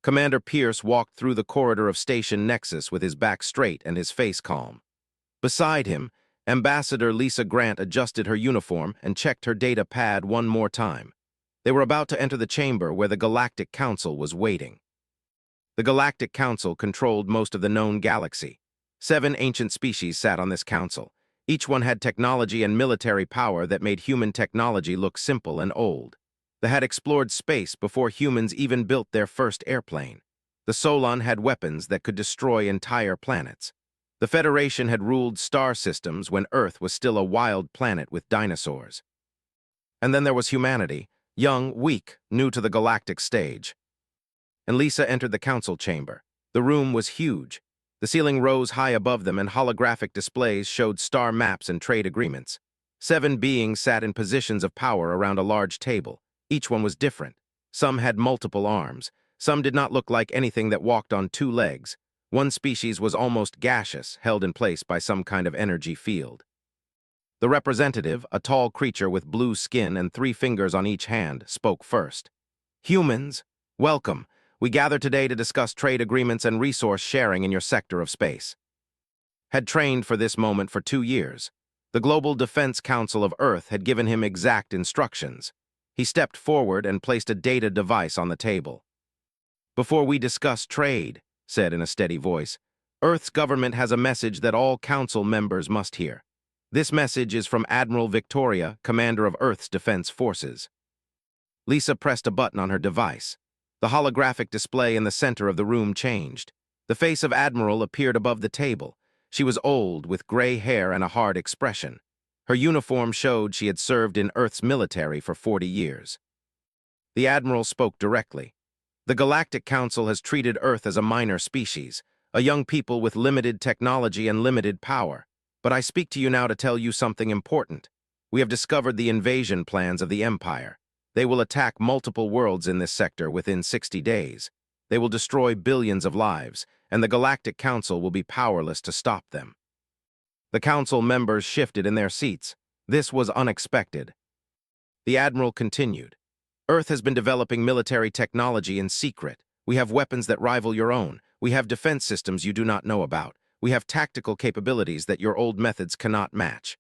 Commander Pierce walked through the corridor of Station Nexus with his back straight and his face calm. Beside him, Ambassador Lisa Grant adjusted her uniform and checked her data pad one more time. They were about to enter the chamber where the Galactic Council was waiting. The Galactic Council controlled most of the known galaxy. 7 ancient species sat on this council. Each one had technology and military power that made human technology look simple and old. They had explored space before humans even built their first airplane. The Solon had weapons that could destroy entire planets. The Federation had ruled star systems when Earth was still a wild planet with dinosaurs. And then there was humanity, young, weak, new to the galactic stage. And Lisa entered the council chamber. The room was huge. The ceiling rose high above them, and holographic displays showed star maps and trade agreements. 7 beings sat in positions of power around a large table. Each one was different. Some had multiple arms. Some did not look like anything that walked on 2 legs. One species was almost gaseous, held in place by some kind of energy field. The representative, a tall creature with blue skin and 3 fingers on each hand, spoke first. "Humans, welcome. We gather today to discuss trade agreements and resource sharing in your sector of space." Had trained for this moment for 2 years. The Global Defense Council of Earth had given him exact instructions. He stepped forward and placed a data device on the table. "Before we discuss trade," said in a steady voice, "Earth's government has a message that all council members must hear. This message is from Admiral Victoria, commander of Earth's defense forces." Lisa pressed a button on her device. The holographic display in the center of the room changed. The face of Admiral appeared above the table. She was old, with gray hair and a hard expression. Her uniform showed she had served in Earth's military for 40 years. The Admiral spoke directly. "The Galactic Council has treated Earth as a minor species, a young people with limited technology and limited power. But I speak to you now to tell you something important. We have discovered the invasion plans of the Empire. They will attack multiple worlds in this sector within 60 days. They will destroy billions of lives, and the Galactic Council will be powerless to stop them." The council members shifted in their seats. This was unexpected. The Admiral continued. "Earth has been developing military technology in secret. We have weapons that rival your own. We have defense systems you do not know about. We have tactical capabilities that your old methods cannot match.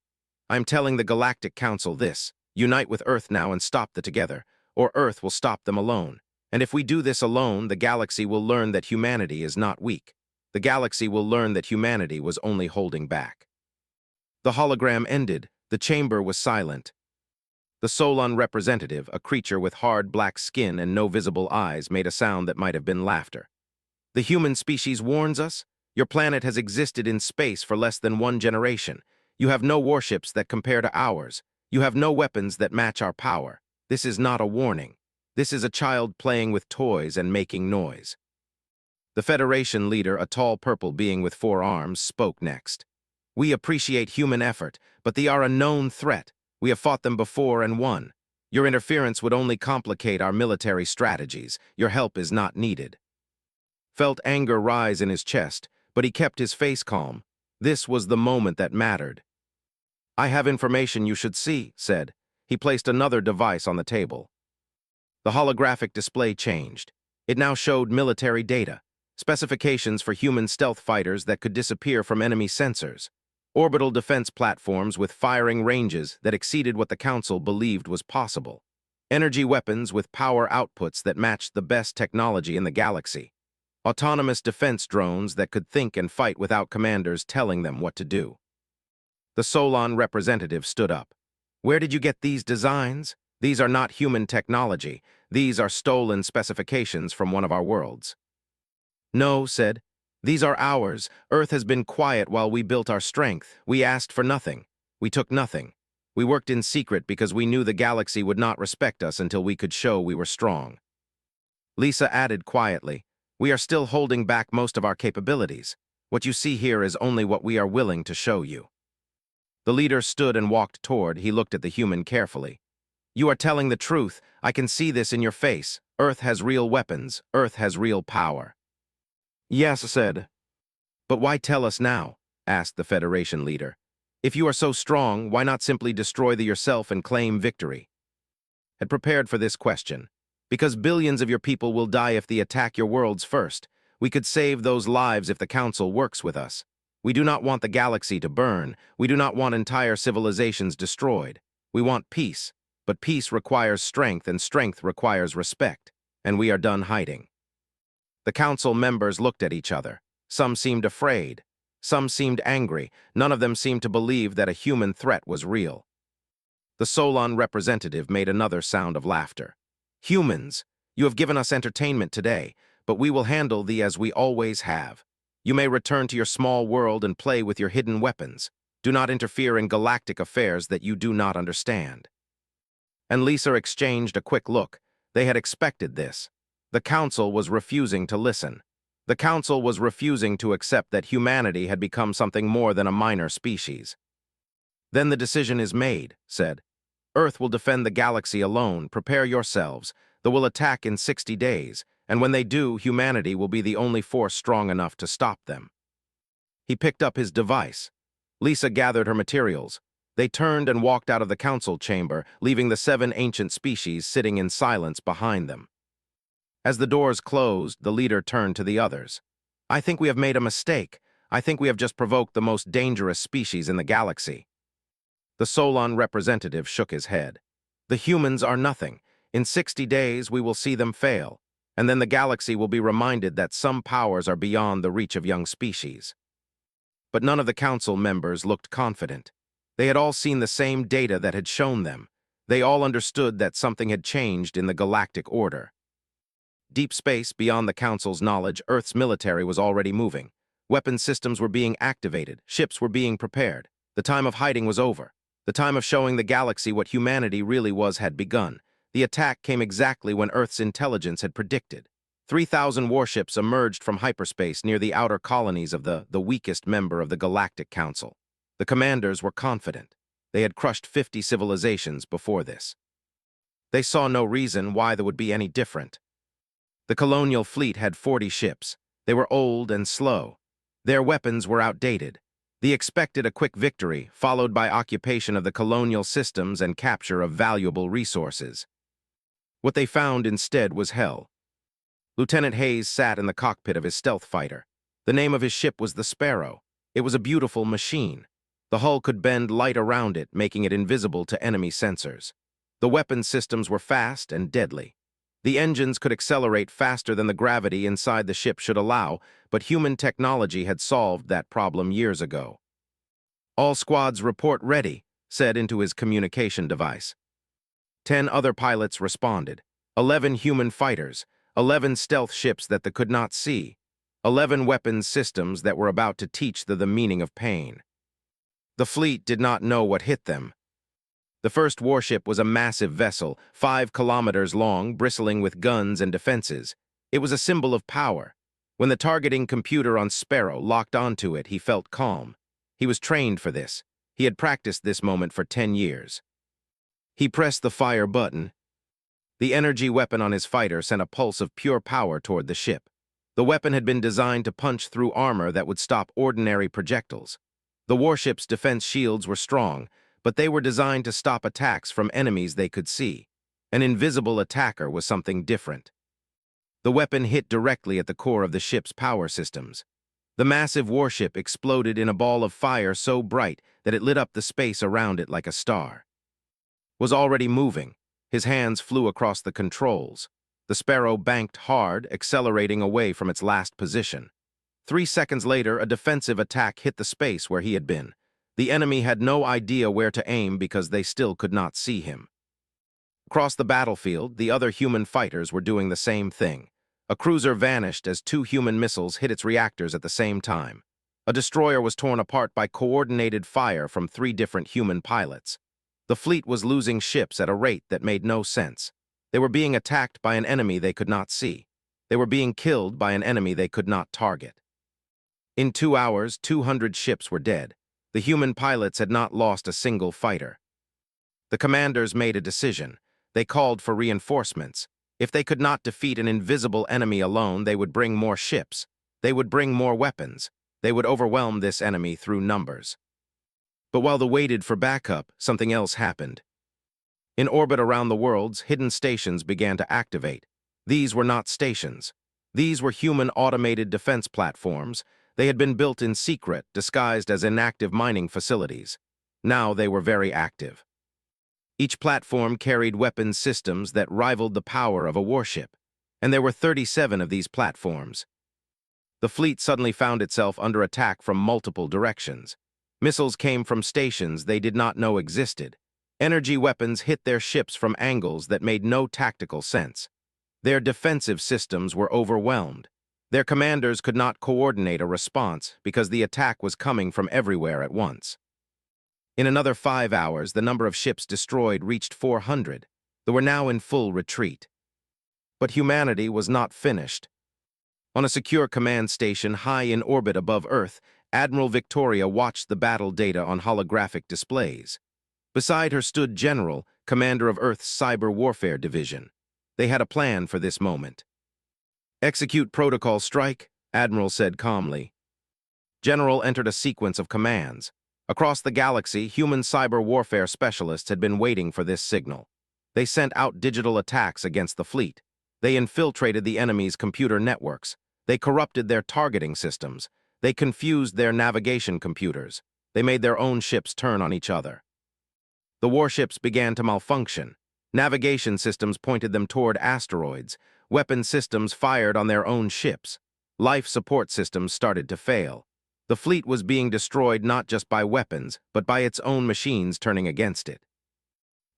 I'm telling the Galactic Council this. Unite with Earth now and stop the together, or Earth will stop them alone. And if we do this alone, the galaxy will learn that humanity is not weak. The galaxy will learn that humanity was only holding back." The hologram ended. The chamber was silent. The Solon representative, a creature with hard black skin and no visible eyes, made a sound that might have been laughter. "The human species warns us. Your planet has existed in space for less than 1 generation. You have no warships that compare to ours. You have no weapons that match our power. This is not a warning. This is a child playing with toys and making noise." The Federation leader, a tall purple being with 4 arms, spoke next. "We appreciate human effort, but they are a known threat. We have fought them before and won. Your interference would only complicate our military strategies. Your help is not needed." Felt anger rise in his chest, but he kept his face calm. This was the moment that mattered. "I have information you should see," said. He placed another device on the table. The holographic display changed. It now showed military data, specifications for human stealth fighters that could disappear from enemy sensors, orbital defense platforms with firing ranges that exceeded what the Council believed was possible, energy weapons with power outputs that matched the best technology in the galaxy, autonomous defense drones that could think and fight without commanders telling them what to do. The Solon representative stood up. "Where did you get these designs? These are not human technology. These are stolen specifications from one of our worlds." "No," said. "These are ours. Earth has been quiet while we built our strength. We asked for nothing. We took nothing. We worked in secret because we knew the galaxy would not respect us until we could show we were strong." Lisa added quietly, "We are still holding back most of our capabilities. What you see here is only what we are willing to show you." The leader stood and walked toward. He looked at the human carefully. "You are telling the truth. I can see this in your face. Earth has real weapons. Earth has real power." "Yes," said. "But why tell us now?" asked the Federation leader. "If you are so strong, why not simply destroy the yourself and claim victory?" Had prepared for this question. Because billions of your people will die if they attack your worlds first. We could save those lives if the Council works with us. We do not want the galaxy to burn. We do not want entire civilizations destroyed. We want peace, but peace requires strength, and strength requires respect, and we are done hiding." The Council members looked at each other. Some seemed afraid. Some seemed angry. None of them seemed to believe that a human threat was real. The Solon representative made another sound of laughter. "Humans, you have given us entertainment today, but we will handle thee as we always have. You may return to your small world and play with your hidden weapons. Do not interfere in galactic affairs that you do not understand." And Lisa exchanged a quick look. They had expected this. The Council was refusing to listen. The Council was refusing to accept that humanity had become something more than a minor species. "Then the decision is made," said. "Earth will defend the galaxy alone. Prepare yourselves. They will attack in 60 days, and when they do, humanity will be the only force strong enough to stop them." He picked up his device. Lisa gathered her materials. They turned and walked out of the council chamber, leaving the 7 ancient species sitting in silence behind them. As the doors closed, the leader turned to the others. "I think we have made a mistake. I think we have just provoked the most dangerous species in the galaxy." The Solon representative shook his head. "The humans are nothing. In 60 days, we will see them fail, and then the galaxy will be reminded that some powers are beyond the reach of young species." But none of the council members looked confident. They had all seen the same data that had shown them. They all understood that something had changed in the galactic order. Deep space, beyond the Council's knowledge, Earth's military was already moving. Weapon systems were being activated. Ships were being prepared. The time of hiding was over. The time of showing the galaxy what humanity really was had begun. The attack came exactly when Earth's intelligence had predicted. 3,000 warships emerged from hyperspace near the outer colonies of the weakest member of the Galactic Council. The commanders were confident. They had crushed 50 civilizations before this. They saw no reason why there would be any different. The colonial fleet had 40 ships. They were old and slow. Their weapons were outdated. They expected a quick victory, followed by occupation of the colonial systems and capture of valuable resources. What they found instead was hell. Lieutenant Hayes sat in the cockpit of his stealth fighter. The name of his ship was the Sparrow. It was a beautiful machine. The hull could bend light around it, making it invisible to enemy sensors. The weapon systems were fast and deadly. The engines could accelerate faster than the gravity inside the ship should allow, but human technology had solved that problem years ago. "All squads report ready," said into his communication device. 10 other pilots responded. 11 human fighters, 11 stealth ships that they could not see, 11 weapons systems that were about to teach them the meaning of pain. The fleet did not know what hit them. The first warship was a massive vessel, 5 kilometers long, bristling with guns and defenses. It was a symbol of power. When the targeting computer on Sparrow locked onto it, he felt calm. He was trained for this. He had practiced this moment for 10 years. He pressed the fire button. The energy weapon on his fighter sent a pulse of pure power toward the ship. The weapon had been designed to punch through armor that would stop ordinary projectiles. The warship's defense shields were strong, but they were designed to stop attacks from enemies they could see. An invisible attacker was something different. The weapon hit directly at the core of the ship's power systems. The massive warship exploded in a ball of fire so bright that it lit up the space around it like a star. Was already moving. His hands flew across the controls. The Sparrow banked hard, accelerating away from its last position. 3 seconds later, a defensive attack hit the space where he had been. The enemy had no idea where to aim because they still could not see him. Across the battlefield, the other human fighters were doing the same thing. A cruiser vanished as 2 human missiles hit its reactors at the same time. A destroyer was torn apart by coordinated fire from 3 different human pilots. The fleet was losing ships at a rate that made no sense. They were being attacked by an enemy they could not see. They were being killed by an enemy they could not target. In 2 hours, 200 ships were dead. The human pilots had not lost a single fighter. The commanders made a decision. They called for reinforcements. If they could not defeat an invisible enemy alone, they would bring more ships. They would bring more weapons. They would overwhelm this enemy through numbers. But while they waited for backup, something else happened. In orbit around the worlds, hidden stations began to activate. These were not stations. These were human automated defense platforms. They had been built in secret, disguised as inactive mining facilities. Now they were very active. Each platform carried weapons systems that rivaled the power of a warship, and there were 37 of these platforms. The fleet suddenly found itself under attack from multiple directions. Missiles came from stations they did not know existed. Energy weapons hit their ships from angles that made no tactical sense. Their defensive systems were overwhelmed. Their commanders could not coordinate a response because the attack was coming from everywhere at once. In another 5 hours, the number of ships destroyed reached 400. They were now in full retreat. But humanity was not finished. On a secure command station high in orbit above Earth, Admiral Victoria watched the battle data on holographic displays. Beside her stood General, commander of Earth's Cyber Warfare Division. They had a plan for this moment. "Execute protocol strike," Admiral said calmly. General entered a sequence of commands. Across the galaxy, human cyber warfare specialists had been waiting for this signal. They sent out digital attacks against the fleet. They infiltrated the enemy's computer networks. They corrupted their targeting systems. They confused their navigation computers. They made their own ships turn on each other. The warships began to malfunction. Navigation systems pointed them toward asteroids. Weapon systems fired on their own ships. Life support systems started to fail. The fleet was being destroyed not just by weapons, but by its own machines turning against it.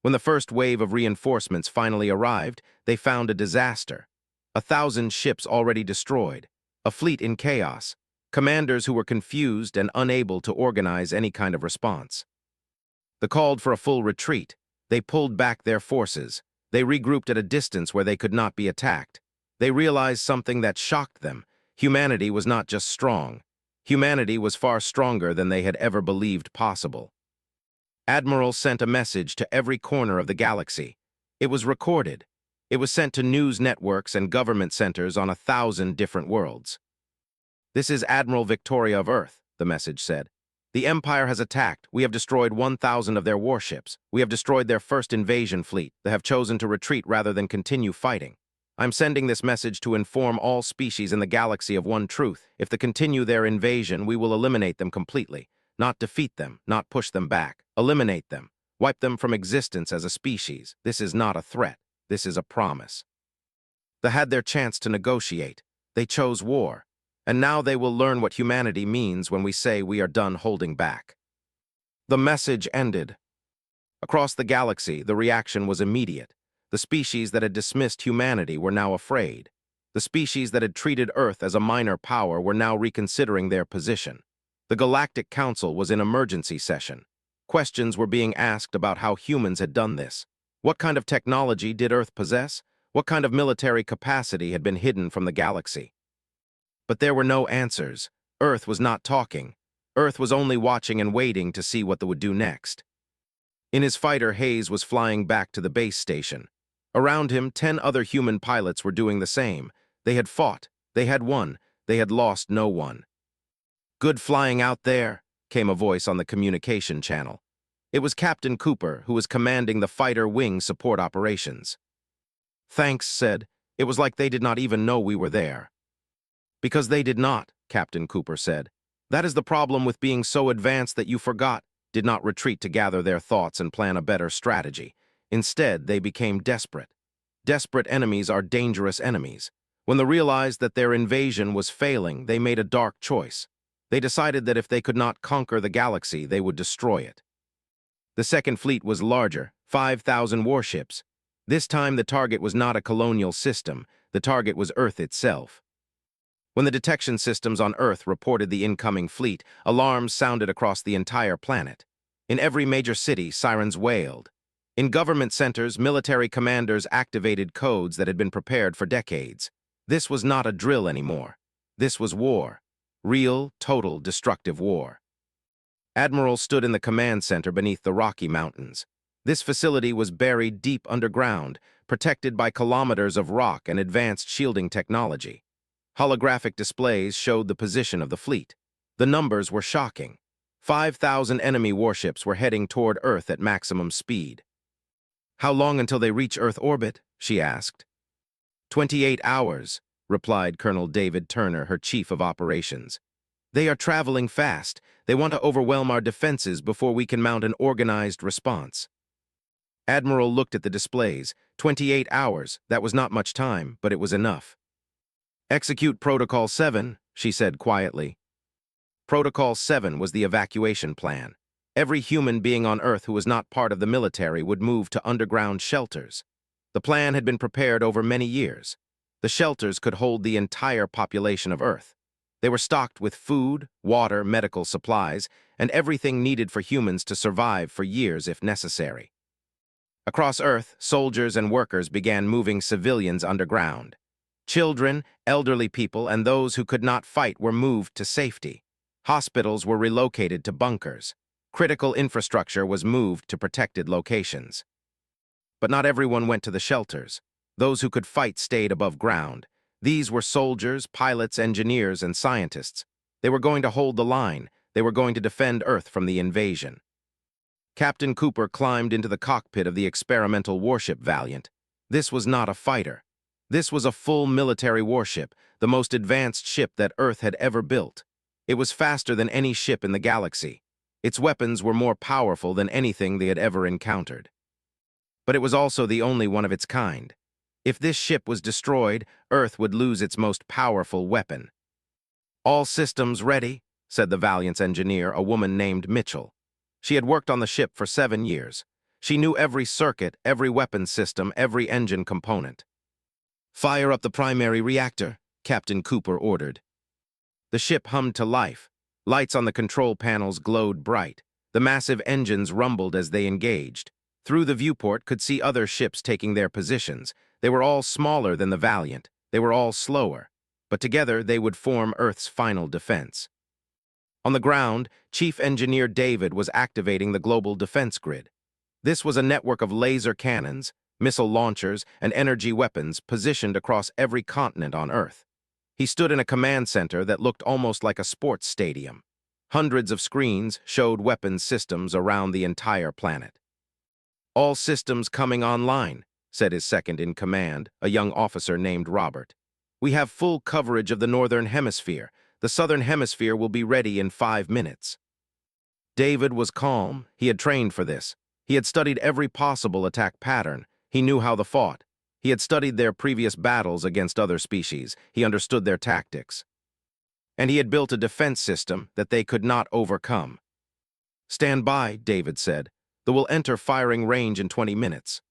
When the first wave of reinforcements finally arrived, they found a disaster. 1,000 ships already destroyed. A fleet in chaos. Commanders who were confused and unable to organize any kind of response. They called for a full retreat. They pulled back their forces. They regrouped at a distance where they could not be attacked. They realized something that shocked them. Humanity was not just strong. Humanity was far stronger than they had ever believed possible. Admiral sent a message to every corner of the galaxy. It was recorded. It was sent to news networks and government centers on 1,000 different worlds. "This is Admiral Victoria of Earth," the message said. "The Empire has attacked. We have destroyed 1,000 of their warships. We have destroyed their first invasion fleet. They have chosen to retreat rather than continue fighting. I'm sending this message to inform all species in the galaxy of one truth. If they continue their invasion, we will eliminate them completely. Not defeat them, not push them back. Eliminate them. Wipe them from existence as a species. This is not a threat. This is a promise." They had their chance to negotiate. They chose war. And now they will learn what humanity means when we say we are done holding back. The message ended. Across the galaxy, the reaction was immediate. The species that had dismissed humanity were now afraid. The species that had treated Earth as a minor power were now reconsidering their position. The Galactic Council was in emergency session. Questions were being asked about how humans had done this. What kind of technology did Earth possess? What kind of military capacity had been hidden from the galaxy? But there were no answers. Earth was not talking. Earth was only watching and waiting to see what they would do next. In his fighter, Hayes was flying back to the base station. Around him, 10 other human pilots were doing the same. They had fought. They had won. They had lost no one. "Good flying out there," came a voice on the communication channel. It was Captain Cooper, who was commanding the fighter wing support operations. "Thanks," said. "It was like they did not even know we were there." "Because they did not," Captain Cooper said. "That is the problem with being so advanced that you forgot, did not retreat to gather their thoughts and plan a better strategy. Instead, they became desperate. Desperate enemies are dangerous enemies. When they realized that their invasion was failing, they made a dark choice. They decided that if they could not conquer the galaxy, they would destroy it. The Second Fleet was larger, 5,000 warships. This time, the target was not a colonial system. The target was Earth itself. When the detection systems on Earth reported the incoming fleet, alarms sounded across the entire planet. In every major city, sirens wailed. In government centers, military commanders activated codes that had been prepared for decades. This was not a drill anymore. This was war. Real, total, destructive war. Admiral stood in the command center beneath the Rocky Mountains. This facility was buried deep underground, protected by kilometers of rock and advanced shielding technology. Holographic displays showed the position of the fleet. The numbers were shocking. 5,000 enemy warships were heading toward Earth at maximum speed. How long until they reach Earth orbit? She asked. 28 hours, replied Colonel David Turner, her chief of operations. They are traveling fast. They want to overwhelm our defenses before we can mount an organized response. Admiral looked at the displays. 28 hours. That was not much time, but it was enough. Execute Protocol 7, she said quietly. Protocol 7 was the evacuation plan. Every human being on Earth who was not part of the military would move to underground shelters. The plan had been prepared over many years. The shelters could hold the entire population of Earth. They were stocked with food, water, medical supplies, and everything needed for humans to survive for years if necessary. Across Earth, soldiers and workers began moving civilians underground. Children, elderly people, and those who could not fight were moved to safety. Hospitals were relocated to bunkers. Critical infrastructure was moved to protected locations. But not everyone went to the shelters. Those who could fight stayed above ground. These were soldiers, pilots, engineers, and scientists. They were going to hold the line. They were going to defend Earth from the invasion. Captain Cooper climbed into the cockpit of the experimental warship Valiant. This was not a fighter. This was a full military warship, the most advanced ship that Earth had ever built. It was faster than any ship in the galaxy. Its weapons were more powerful than anything they had ever encountered. But it was also the only one of its kind. If this ship was destroyed, Earth would lose its most powerful weapon. "All systems ready," said the Valiant's engineer, a woman named Mitchell. She had worked on the ship for 7 years. She knew every circuit, every weapon system, every engine component. "Fire up the primary reactor," Captain Cooper ordered. The ship hummed to life. Lights on the control panels glowed bright. The massive engines rumbled as they engaged. Through the viewport could see other ships taking their positions. They were all smaller than the Valiant. They were all slower. But together they would form Earth's final defense. On the ground, Chief Engineer David was activating the global defense grid. This was a network of laser cannons, missile launchers, and energy weapons positioned across every continent on Earth. He stood in a command center that looked almost like a sports stadium. Hundreds of screens showed weapons systems around the entire planet. "All systems coming online," said his second-in-command, a young officer named Robert. "We have full coverage of the Northern Hemisphere. The Southern Hemisphere will be ready in 5 minutes." David was calm. He had trained for this. He had studied every possible attack pattern. He knew how they fought. He had studied their previous battles against other species. He understood their tactics. And he had built a defense system that they could not overcome. "Stand by," David said. "They will enter firing range in 20 minutes.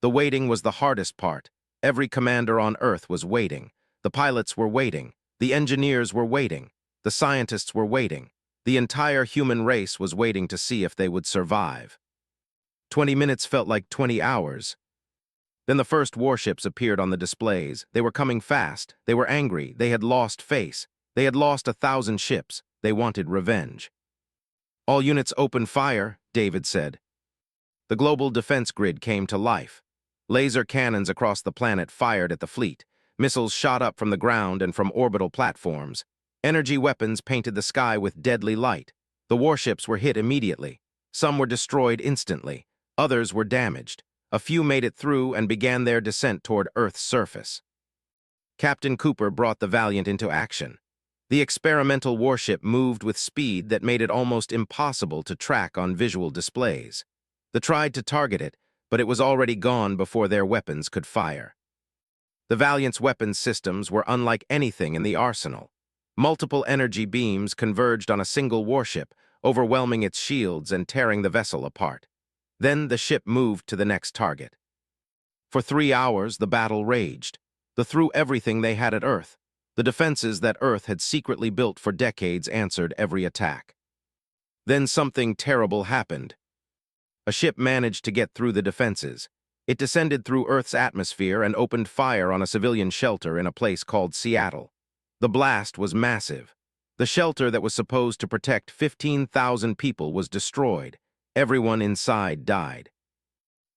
The waiting was the hardest part. Every commander on Earth was waiting. The pilots were waiting. The engineers were waiting. The scientists were waiting. The entire human race was waiting to see if they would survive. 20 minutes felt like 20 hours. Then the first warships appeared on the displays. They were coming fast. They were angry. They had lost face. They had lost 1,000 ships. They wanted revenge. "All units open fire," David said. The global defense grid came to life. Laser cannons across the planet fired at the fleet. Missiles shot up from the ground and from orbital platforms. Energy weapons painted the sky with deadly light. The warships were hit immediately. Some were destroyed instantly. Others were damaged. A few made it through and began their descent toward Earth's surface. Captain Cooper brought the Valiant into action. The experimental warship moved with speed that made it almost impossible to track on visual displays. They tried to target it, but it was already gone before their weapons could fire. The Valiant's weapons systems were unlike anything in the arsenal. Multiple energy beams converged on a single warship, overwhelming its shields and tearing the vessel apart. Then the ship moved to the next target. For 3 hours, the battle raged. They threw everything they had at Earth. The defenses that Earth had secretly built for decades answered every attack. Then something terrible happened. A ship managed to get through the defenses. It descended through Earth's atmosphere and opened fire on a civilian shelter in a place called Seattle. The blast was massive. The shelter that was supposed to protect 15,000 people was destroyed. Everyone inside died.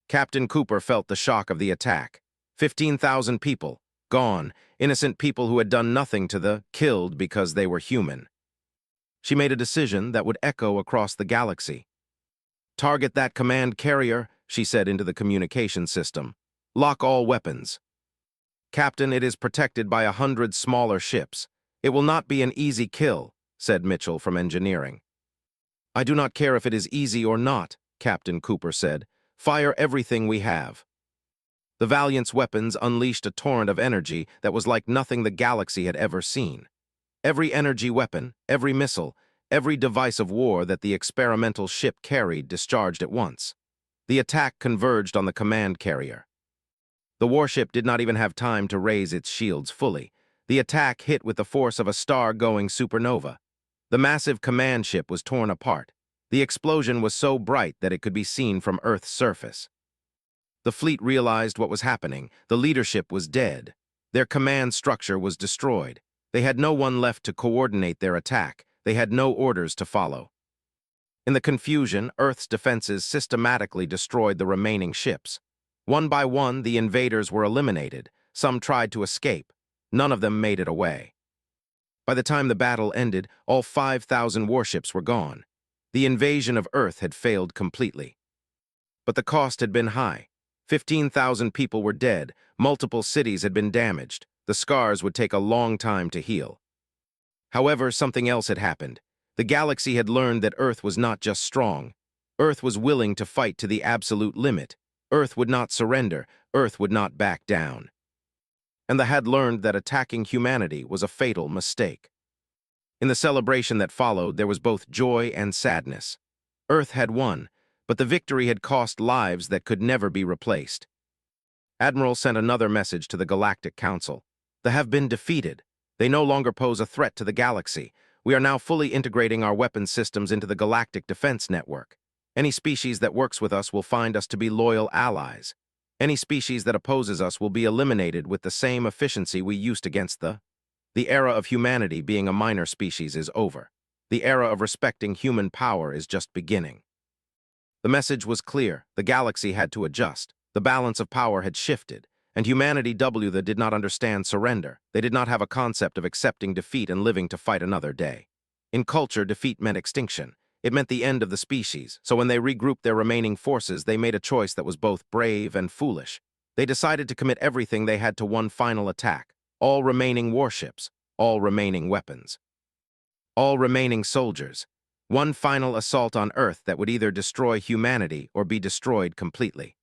Captain Cooper felt the shock of the attack. 15,000 people, gone, innocent people who had done nothing to the killed because they were human. She made a decision that would echo across the galaxy. "Target that command carrier," she said into the communication system. "Lock all weapons." "Captain, it is protected by 100 smaller ships. It will not be an easy kill," said Mitchell from engineering. "I do not care if it is easy or not," Captain Cooper said. "Fire everything we have." The Valiant's weapons unleashed a torrent of energy that was like nothing the galaxy had ever seen. Every energy weapon, every missile, every device of war that the experimental ship carried discharged at once. The attack converged on the command carrier. The warship did not even have time to raise its shields fully. The attack hit with the force of a star-going supernova. The massive command ship was torn apart. The explosion was so bright that it could be seen from Earth's surface. The fleet realized what was happening. The leadership was dead. Their command structure was destroyed. They had no one left to coordinate their attack. They had no orders to follow. In the confusion, Earth's defenses systematically destroyed the remaining ships. One by one, the invaders were eliminated. Some tried to escape. None of them made it away. By the time the battle ended, all 5,000 warships were gone. The invasion of Earth had failed completely. But the cost had been high. 15,000 people were dead. Multiple cities had been damaged. The scars would take a long time to heal. However, something else had happened. The galaxy had learned that Earth was not just strong. Earth was willing to fight to the absolute limit. Earth would not surrender. Earth would not back down. And they had learned that attacking humanity was a fatal mistake. In the celebration that followed, there was both joy and sadness. Earth had won, but the victory had cost lives that could never be replaced. Admiral sent another message to the Galactic Council. "They have been defeated. They no longer pose a threat to the galaxy. We are now fully integrating our weapons systems into the Galactic Defense Network. Any species that works with us will find us to be loyal allies. Any species that opposes us will be eliminated with the same efficiency we used against the era of humanity being a minor species is over. The era of respecting human power is just beginning." The message was clear. The galaxy had to adjust. The balance of power had shifted, and humanity did not understand surrender. They did not have a concept of accepting defeat and living to fight another day. In culture, defeat meant extinction. It meant the end of the species, so when they regrouped their remaining forces, they made a choice that was both brave and foolish. They decided to commit everything they had to one final attack. All remaining warships, all remaining weapons, all remaining soldiers. One final assault on Earth that would either destroy humanity or be destroyed completely.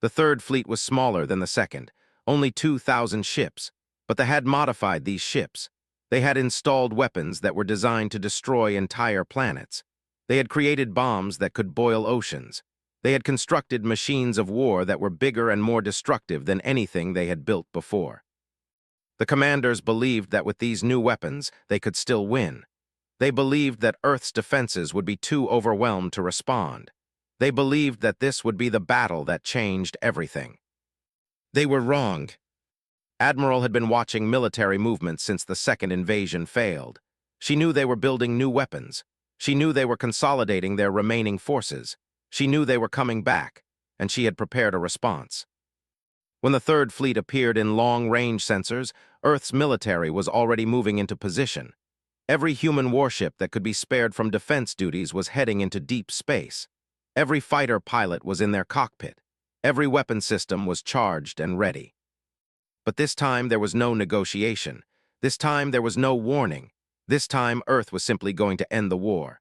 The third fleet was smaller than the second, only 2,000 ships, but they had modified these ships. They had installed weapons that were designed to destroy entire planets. They had created bombs that could boil oceans. They had constructed machines of war that were bigger and more destructive than anything they had built before. The commanders believed that with these new weapons, they could still win. They believed that Earth's defenses would be too overwhelmed to respond. They believed that this would be the battle that changed everything. They were wrong. Admiral had been watching military movements since the second invasion failed. She knew they were building new weapons. She knew they were consolidating their remaining forces. She knew they were coming back, and she had prepared a response. When the third fleet appeared in long-range sensors, Earth's military was already moving into position. Every human warship that could be spared from defense duties was heading into deep space. Every fighter pilot was in their cockpit. Every weapon system was charged and ready. But this time there was no negotiation. This time there was no warning. This time Earth was simply going to end the war.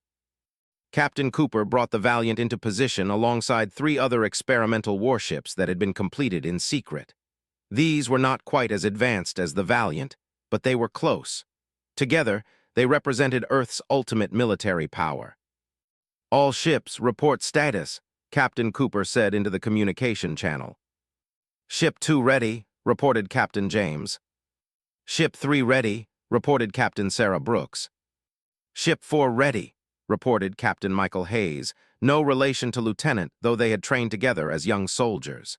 Captain Cooper brought the Valiant into position alongside 3 other experimental warships that had been completed in secret. These were not quite as advanced as the Valiant, but they were close. Together, they represented Earth's ultimate military power. "All ships, report status," Captain Cooper said into the communication channel. "Ship 2 ready," reported Captain James. "Ship 3 ready," reported Captain Sarah Brooks. "Ship 4 ready," reported Captain Michael Hayes, no relation to Lieutenant, though they had trained together as young soldiers.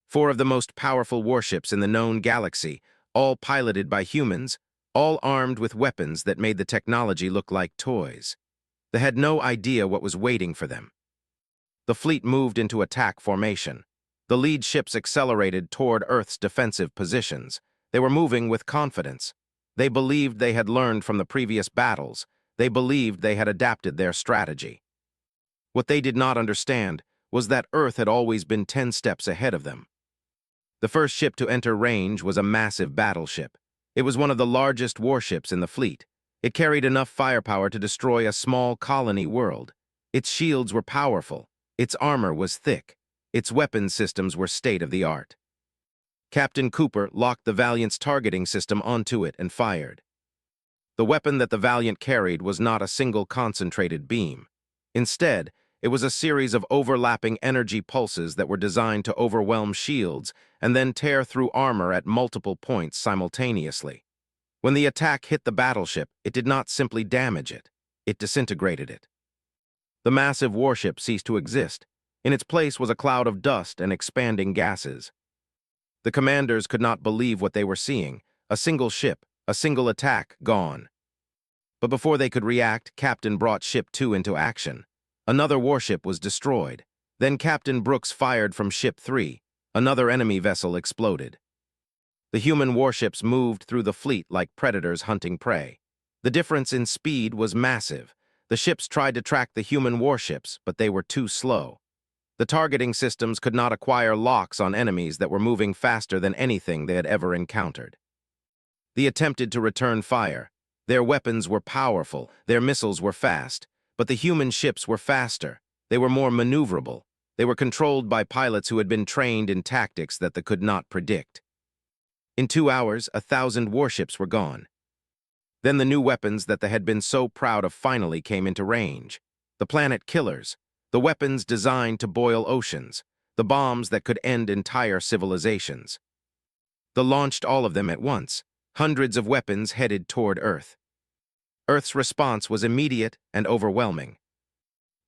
4 of the most powerful warships in the known galaxy, all piloted by humans, all armed with weapons that made the technology look like toys. They had no idea what was waiting for them. The fleet moved into attack formation. The lead ships accelerated toward Earth's defensive positions. They were moving with confidence. They believed they had learned from the previous battles. They believed they had adapted their strategy. What they did not understand was that Earth had always been 10 steps ahead of them. The first ship to enter range was a massive battleship. It was one of the largest warships in the fleet. It carried enough firepower to destroy a small colony world. Its shields were powerful. Its armor was thick. Its weapons systems were state-of-the-art. Captain Cooper locked the Valiant's targeting system onto it and fired. The weapon that the Valiant carried was not a single concentrated beam. Instead, it was a series of overlapping energy pulses that were designed to overwhelm shields and then tear through armor at multiple points simultaneously. When the attack hit the battleship, it did not simply damage it. It disintegrated it. The massive warship ceased to exist. In its place was a cloud of dust and expanding gases. The commanders could not believe what they were seeing. A single ship, a single attack, gone. But before they could react, Captain brought Ship 2 into action. Another warship was destroyed. Then Captain Brooks fired from Ship 3. Another enemy vessel exploded. The human warships moved through the fleet like predators hunting prey. The difference in speed was massive. The ships tried to track the human warships, but they were too slow. The targeting systems could not acquire locks on enemies that were moving faster than anything they had ever encountered. They attempted to return fire. Their weapons were powerful, their missiles were fast, but the human ships were faster. They were more maneuverable. They were controlled by pilots who had been trained in tactics that they could not predict. In 2 hours, 1,000 warships were gone. Then the new weapons that they had been so proud of finally came into range. The planet killers, the weapons designed to boil oceans, the bombs that could end entire civilizations. They launched all of them at once. Hundreds of weapons headed toward Earth. Earth's response was immediate and overwhelming.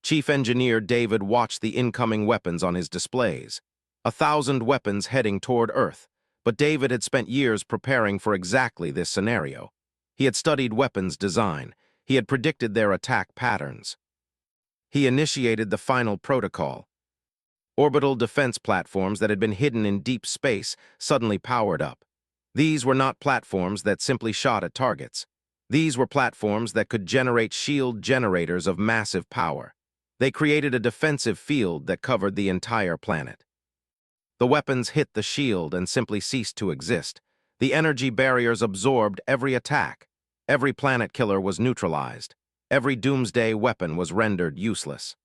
Chief Engineer David watched the incoming weapons on his displays. 1,000 weapons heading toward Earth, but David had spent years preparing for exactly this scenario. He had studied weapons design. He had predicted their attack patterns. He initiated the final protocol. Orbital defense platforms that had been hidden in deep space suddenly powered up. These were not platforms that simply shot at targets. These were platforms that could generate shield generators of massive power. They created a defensive field that covered the entire planet. The weapons hit the shield and simply ceased to exist. The energy barriers absorbed every attack. Every planet killer was neutralized. Every doomsday weapon was rendered useless.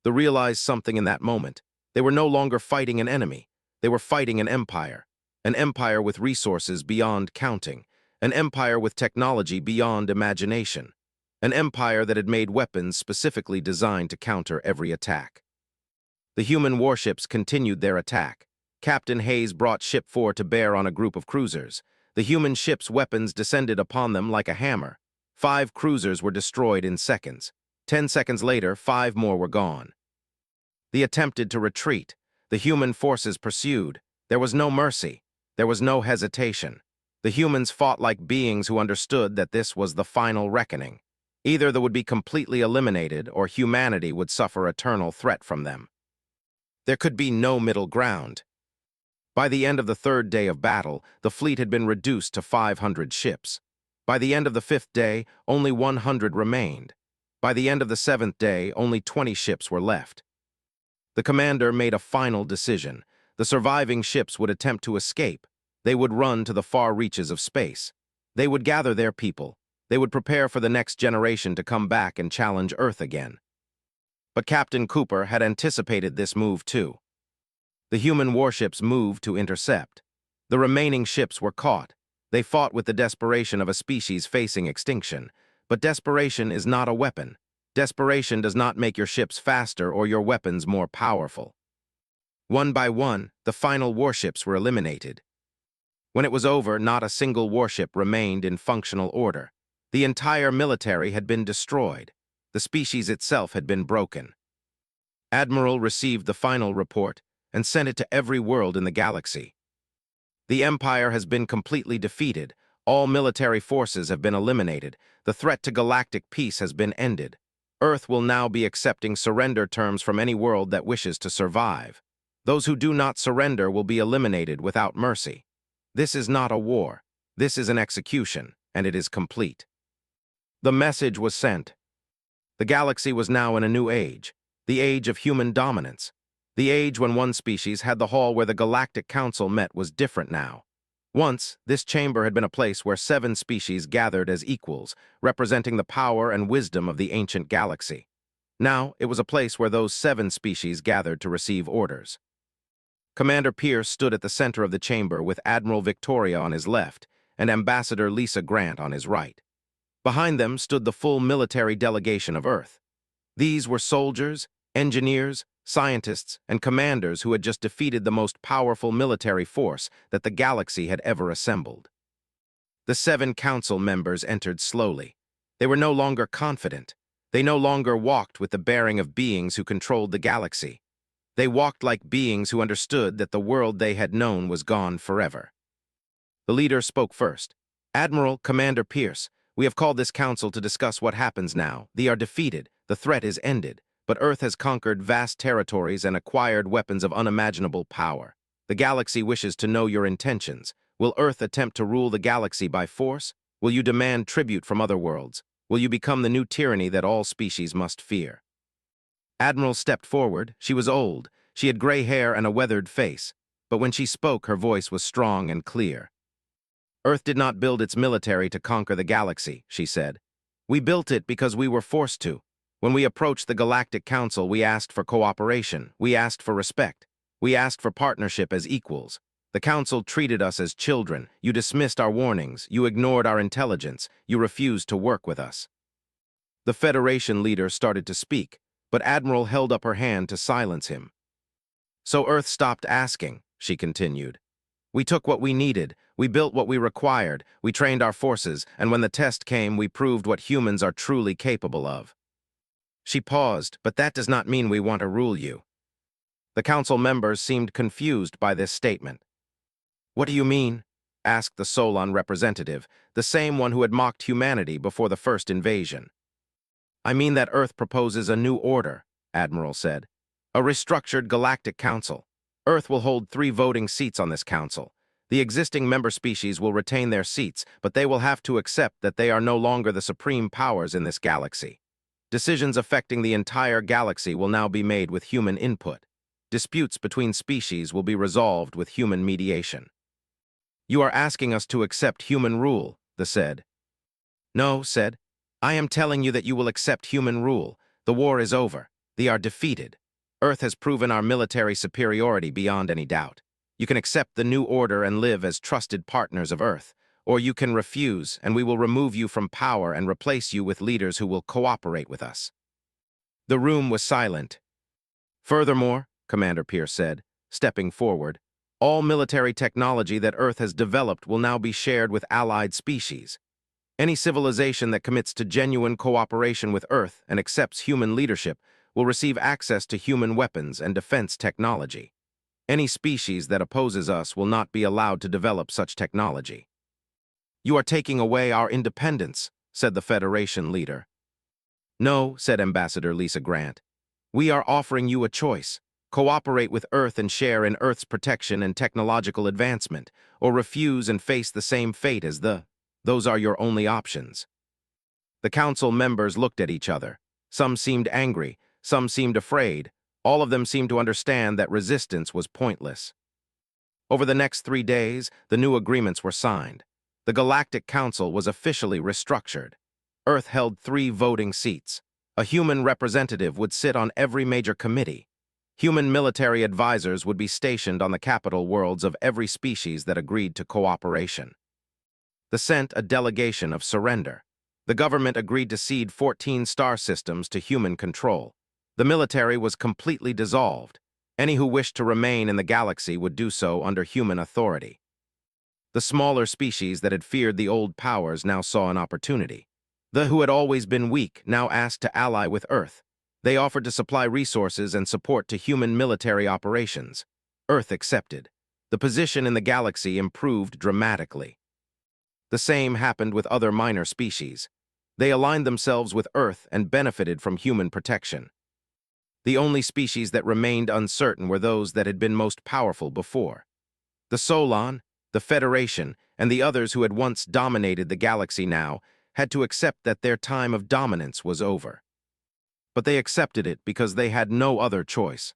They realized something in that moment. They were no longer fighting an enemy. They were fighting an empire with resources beyond counting, an empire with technology beyond imagination, an empire that had made weapons specifically designed to counter every attack. The human warships continued their attack. Captain Hayes brought Ship 4 to bear on a group of cruisers. The human ship's weapons descended upon them like a hammer. 5 cruisers were destroyed in seconds. 10 seconds later, 5 more were gone. They attempted to retreat. The human forces pursued. There was no mercy. There was no hesitation. The humans fought like beings who understood that this was the final reckoning. Either they would be completely eliminated or humanity would suffer eternal threat from them. There could be no middle ground. By the end of the 3rd day of battle, the fleet had been reduced to 500 ships. By the end of the 5th day, only 100 remained. By the end of the 7th day, only 20 ships were left. The commander made a final decision. The surviving ships would attempt to escape. They would run to the far reaches of space. They would gather their people. They would prepare for the next generation to come back and challenge Earth again. But Captain Cooper had anticipated this move too. The human warships moved to intercept. The remaining ships were caught. They fought with the desperation of a species facing extinction. But desperation is not a weapon. Desperation does not make your ships faster or your weapons more powerful. One by one, the final warships were eliminated. When it was over, not a single warship remained in functional order. The entire military had been destroyed. The species itself had been broken. Admiral received the final report and sent it to every world in the galaxy. The Empire has been completely defeated. All military forces have been eliminated. The threat to galactic peace has been ended. Earth will now be accepting surrender terms from any world that wishes to survive. Those who do not surrender will be eliminated without mercy. This is not a war. This is an execution, and it is complete. The message was sent. The galaxy was now in a new age. The age of human dominance. The age when one species had the hall where the Galactic Council met was different now. Once, this chamber had been a place where 7 species gathered as equals, representing the power and wisdom of the ancient galaxy. Now, it was a place where those 7 species gathered to receive orders. Commander Pierce stood at the center of the chamber with Admiral Victoria on his left and Ambassador Lisa Grant on his right. Behind them stood the full military delegation of Earth. These were soldiers, engineers, scientists, and commanders who had just defeated the most powerful military force that the galaxy had ever assembled. The 7 council members entered slowly. They were no longer confident. They no longer walked with the bearing of beings who controlled the galaxy. They walked like beings who understood that the world they had known was gone forever. The leader spoke first. Admiral Commander Pierce, we have called this council to discuss what happens now. They are defeated, the threat is ended, but Earth has conquered vast territories and acquired weapons of unimaginable power. The galaxy wishes to know your intentions. Will Earth attempt to rule the galaxy by force? Will you demand tribute from other worlds? Will you become the new tyranny that all species must fear? Admiral stepped forward. She was old. She had gray hair and a weathered face. But when she spoke, her voice was strong and clear. Earth did not build its military to conquer the galaxy, she said. We built it because we were forced to. When we approached the Galactic Council, we asked for cooperation. We asked for respect. We asked for partnership as equals. The Council treated us as children. You dismissed our warnings. You ignored our intelligence. You refused to work with us. The Federation leader started to speak, but Admiral held up her hand to silence him. So Earth stopped asking, she continued. We took what we needed, we built what we required, we trained our forces, and when the test came, we proved what humans are truly capable of. She paused, but that does not mean we want to rule you. The council members seemed confused by this statement. What do you mean? Asked the Solon representative, the same one who had mocked humanity before the first invasion. I mean that Earth proposes a new order, Admiral said. A restructured Galactic Council. Earth will hold 3 voting seats on this council. The existing member species will retain their seats, but they will have to accept that they are no longer the supreme powers in this galaxy. Decisions affecting the entire galaxy will now be made with human input. Disputes between species will be resolved with human mediation. You are asking us to accept human rule, the said. No, said. I am telling you that you will accept human rule. The war is over. They are defeated. Earth has proven our military superiority beyond any doubt. You can accept the new order and live as trusted partners of Earth, or you can refuse, and we will remove you from power and replace you with leaders who will cooperate with us. The room was silent. Furthermore, Commander Pierce said, stepping forward, all military technology that Earth has developed will now be shared with allied species. Any civilization that commits to genuine cooperation with Earth and accepts human leadership will receive access to human weapons and defense technology. Any species that opposes us will not be allowed to develop such technology. You are taking away our independence, said the Federation leader. No, said Ambassador Lisa Grant. We are offering you a choice. Cooperate with Earth and share in Earth's protection and technological advancement, or refuse and face the same fate as those are your only options. The council members looked at each other. Some seemed angry, some seemed afraid. All of them seemed to understand that resistance was pointless. Over the next 3 days, the new agreements were signed. The Galactic Council was officially restructured. Earth held 3 voting seats. A human representative would sit on every major committee. Human military advisors would be stationed on the capital worlds of every species that agreed to cooperation. They sent a delegation of surrender. The government agreed to cede 14 star systems to human control. The military was completely dissolved. Any who wished to remain in the galaxy would do so under human authority. The smaller species that had feared the old powers now saw an opportunity. The who had always been weak now asked to ally with Earth. They offered to supply resources and support to human military operations. Earth accepted. The position in the galaxy improved dramatically. The same happened with other minor species. They aligned themselves with Earth and benefited from human protection. The only species that remained uncertain were those that had been most powerful before. The Solon, the Federation, and the others who had once dominated the galaxy now had to accept that their time of dominance was over. but they accepted it because they had no other choice.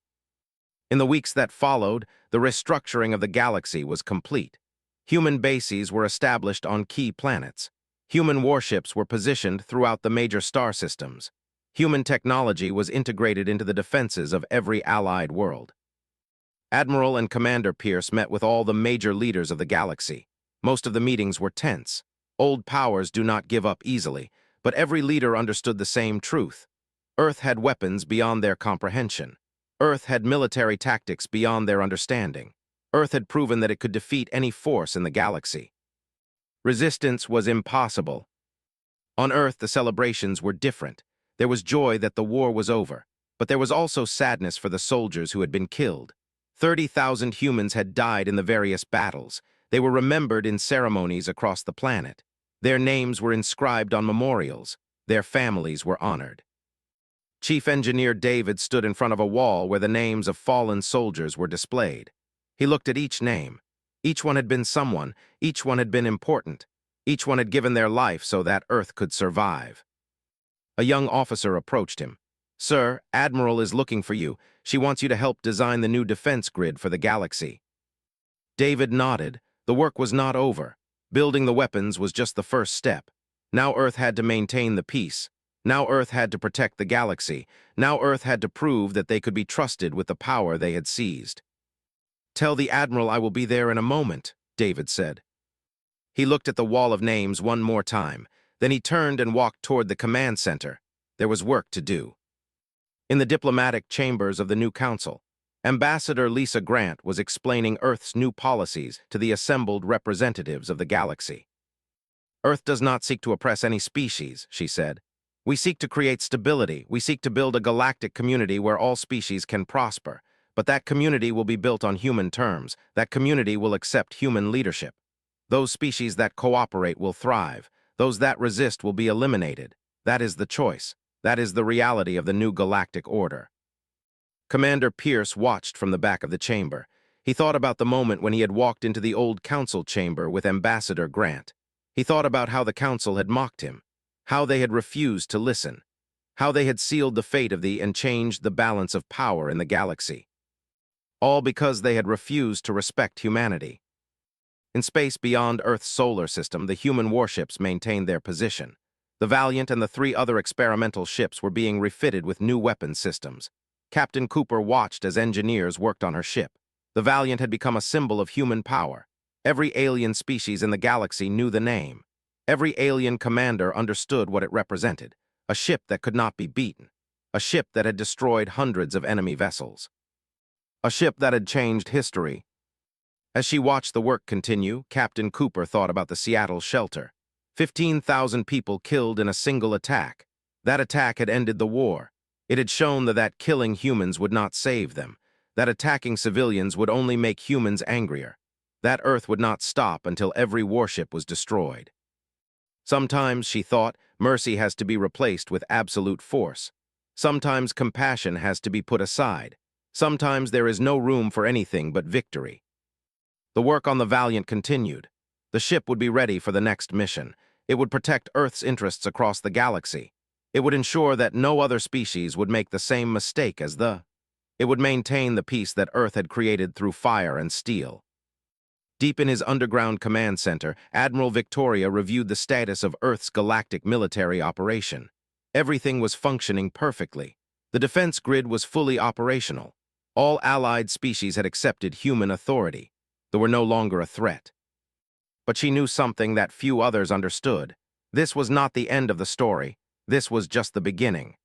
In the weeks that followed, the restructuring of the galaxy was complete. Human bases were established on key planets. Human warships were positioned throughout the major star systems. Human technology was integrated into the defenses of every allied world. Admiral and Commander Pierce met with all the major leaders of the galaxy. Most of the meetings were tense. Old powers do not give up easily, but every leader understood the same truth. Earth had weapons beyond their comprehension. Earth had military tactics beyond their understanding. Earth had proven that it could defeat any force in the galaxy. Resistance was impossible. On Earth, the celebrations were different. There was joy that the war was over, but there was also sadness for the soldiers who had been killed. 30,000 humans had died in the various battles. They were remembered in ceremonies across the planet. Their names were inscribed on memorials. Their families were honored. Chief Engineer David stood in front of a wall where the names of fallen soldiers were displayed. He looked at each name. Each one had been someone. Each one had been important. Each one had given their life so that Earth could survive. A young officer approached him. "Sir, Admiral is looking for you. She wants you to help design the new defense grid for the galaxy." David nodded. The work was not over. Building the weapons was just the first step. Now Earth had to maintain the peace. Now Earth had to protect the galaxy. Now Earth had to prove that they could be trusted with the power they had seized. "Tell the Admiral I will be there in a moment," David said. He looked at the wall of names one more time. Then he turned and walked toward the command center. There was work to do. In the diplomatic chambers of the new council, Ambassador Lisa Grant was explaining Earth's new policies to the assembled representatives of the galaxy. "Earth does not seek to oppress any species," she said. "We seek to create stability. We seek to build a galactic community where all species can prosper. But that community will be built on human terms. That community will accept human leadership. Those species that cooperate will thrive. Those that resist will be eliminated. That is the choice. That is the reality of the new galactic order." Commander Pierce watched from the back of the chamber. He thought about the moment when he had walked into the old council chamber with Ambassador Grant. He thought about how the council had mocked him, how they had refused to listen, how they had sealed the fate of and changed the balance of power in the galaxy. All because they had refused to respect humanity. In space beyond Earth's solar system, the human warships maintained their position. The Valiant and the 3 other experimental ships were being refitted with new weapon systems. Captain Cooper watched as engineers worked on her ship. The Valiant had become a symbol of human power. Every alien species in the galaxy knew the name. Every alien commander understood what it represented. A ship that could not be beaten. A ship that had destroyed hundreds of enemy vessels. A ship that had changed history. As she watched the work continue, Captain Cooper thought about the Seattle shelter. 15,000 people killed in a single attack. That attack had ended the war. It had shown that killing humans would not save them. That attacking civilians would only make humans angrier. That Earth would not stop until every warship was destroyed. Sometimes, she thought, mercy has to be replaced with absolute force. Sometimes compassion has to be put aside. Sometimes there is no room for anything but victory. The work on the Valiant continued. The ship would be ready for the next mission. It would protect Earth's interests across the galaxy. It would ensure that no other species would make the same mistake as the. It would maintain the peace that Earth had created through fire and steel. Deep in his underground command center, Admiral Victoria reviewed the status of Earth's galactic military operation. Everything was functioning perfectly. The defense grid was fully operational. All allied species had accepted human authority. They were no longer a threat. But she knew something that few others understood. This was not the end of the story. This was just the beginning.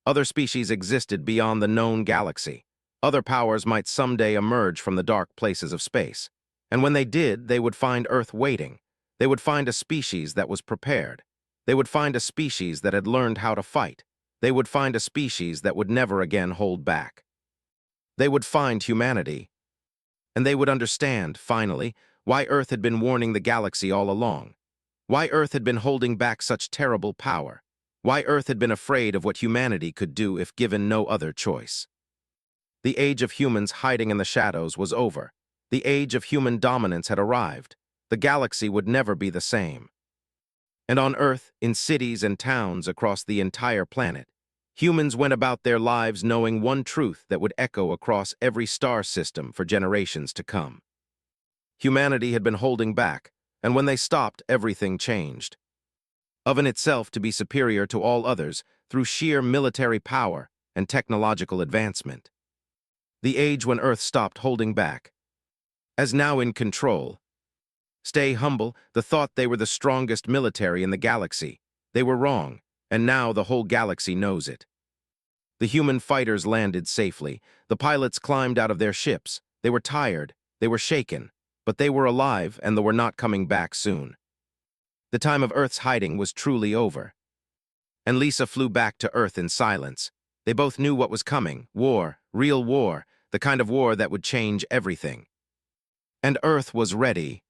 Other species existed beyond the known galaxy. Other powers might someday emerge from the dark places of space. And when they did, they would find Earth waiting. They would find a species that was prepared. They would find a species that had learned how to fight. They would find a species that would never again hold back. They would find humanity. And they would understand, finally, why Earth had been warning the galaxy all along. Why Earth had been holding back such terrible power. Why Earth had been afraid of what humanity could do if given no other choice. The age of humans hiding in the shadows was over. The age of human dominance had arrived. The galaxy would never be the same. And on Earth, in cities and towns across the entire planet, Humans went about their lives knowing one truth that would echo across every star system for generations to come. Humanity had been holding back, and when they stopped, everything changed. Of itself to be superior to all others through sheer military power and technological advancement. The age when Earth stopped holding back. As now in control. Stay humble, the thought they were the strongest military in the galaxy. They were wrong, and now the whole galaxy knows it. The human fighters landed safely. The pilots climbed out of their ships. They were tired, they were shaken, but they were alive and they were not coming back soon. The time of Earth's hiding was truly over. And Lisa flew back to Earth in silence. They both knew what was coming. War, real war, the kind of war that would change everything. And Earth was ready.